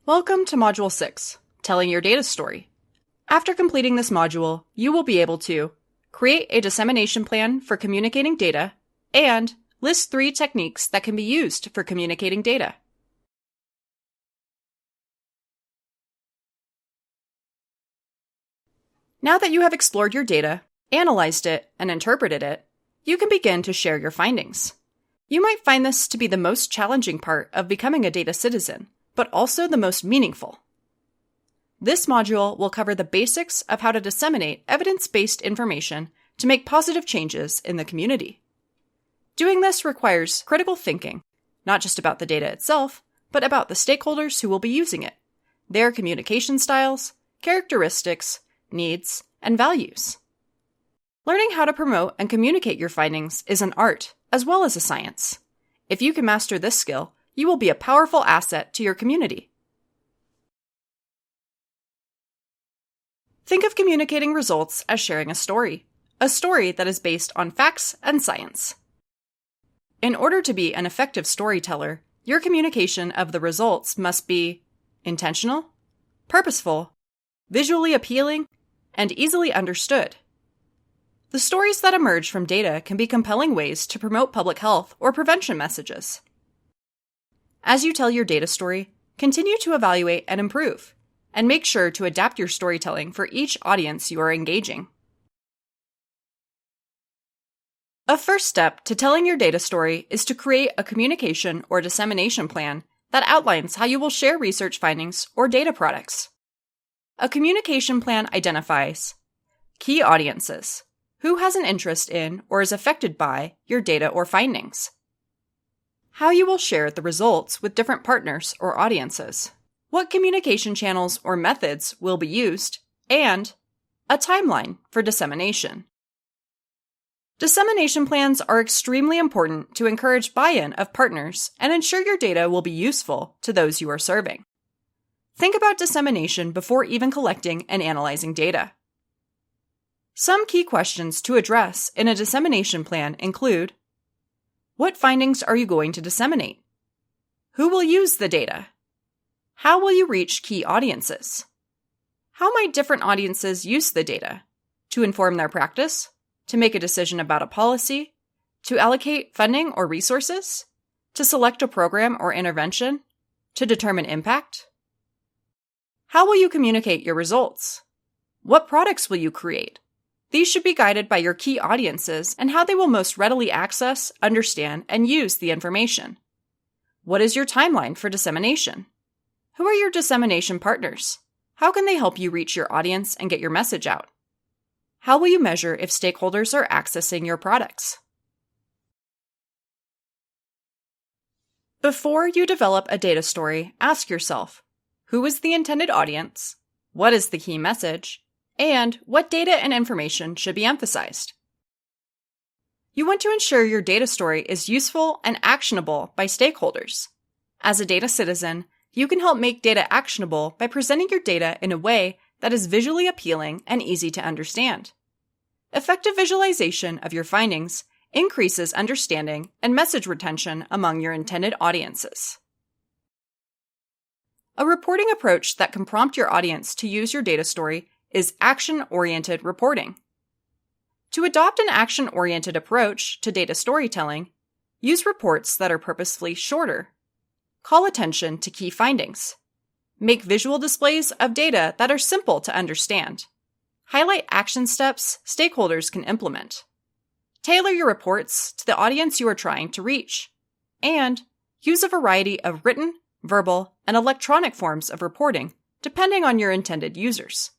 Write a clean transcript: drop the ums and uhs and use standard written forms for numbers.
Welcome to Module 6, Telling Your Data Story. After completing this module, you will be able to create a dissemination plan for communicating data and list 3 techniques that can be used for communicating data. Now that you have explored your data, analyzed it, and interpreted it, you can begin to share your findings. You might find this to be the most challenging part of becoming a data citizen, but also the most meaningful. This module will cover the basics of how to disseminate evidence-based information to make positive changes in the community. Doing this requires critical thinking, not just about the data itself, but about the stakeholders who will be using it, their communication styles, characteristics, needs, and values. Learning how to promote and communicate your findings is an art, as well as a science. If you can master this skill, you will be a powerful asset to your community. Think of communicating results as sharing a story that is based on facts and science. In order to be an effective storyteller, your communication of the results must be intentional, purposeful, visually appealing, and easily understood. The stories that emerge from data can be compelling ways to promote public health or prevention messages. As you tell your data story, continue to evaluate and improve, and make sure to adapt your storytelling for each audience you are engaging. A first step to telling your data story is to create a communication or dissemination plan that outlines how you will share research findings or data products. A communication plan identifies key audiences, who has an interest in or is affected by your data or findings, how you will share the results with different partners or audiences, what communication channels or methods will be used, and a timeline for dissemination. Dissemination plans are extremely important to encourage buy-in of partners and ensure your data will be useful to those you are serving. Think about dissemination before even collecting and analyzing data. Some key questions to address in a dissemination plan include: what findings are you going to disseminate? Who will use the data? How will you reach key audiences? How might different audiences use the data? To inform their practice? To make a decision about a policy? To allocate funding or resources? To select a program or intervention? To determine impact? How will you communicate your results? What products will you create? These should be guided by your key audiences and how they will most readily access, understand, and use the information. What is your timeline for dissemination? Who are your dissemination partners? How can they help you reach your audience and get your message out? How will you measure if stakeholders are accessing your products? Before you develop a data story, ask yourself, who is the intended audience? What is the key message? And what data and information should be emphasized? You want to ensure your data story is useful and actionable by stakeholders. As a data citizen, you can help make data actionable by presenting your data in a way that is visually appealing and easy to understand. Effective visualization of your findings increases understanding and message retention among your intended audiences. A reporting approach that can prompt your audience to use your data story is action-oriented reporting. To adopt an action-oriented approach to data storytelling, use reports that are purposefully shorter. Call attention to key findings. Make visual displays of data that are simple to understand. Highlight action steps stakeholders can implement. Tailor your reports to the audience you are trying to reach. And use a variety of written, verbal, and electronic forms of reporting, depending on your intended users.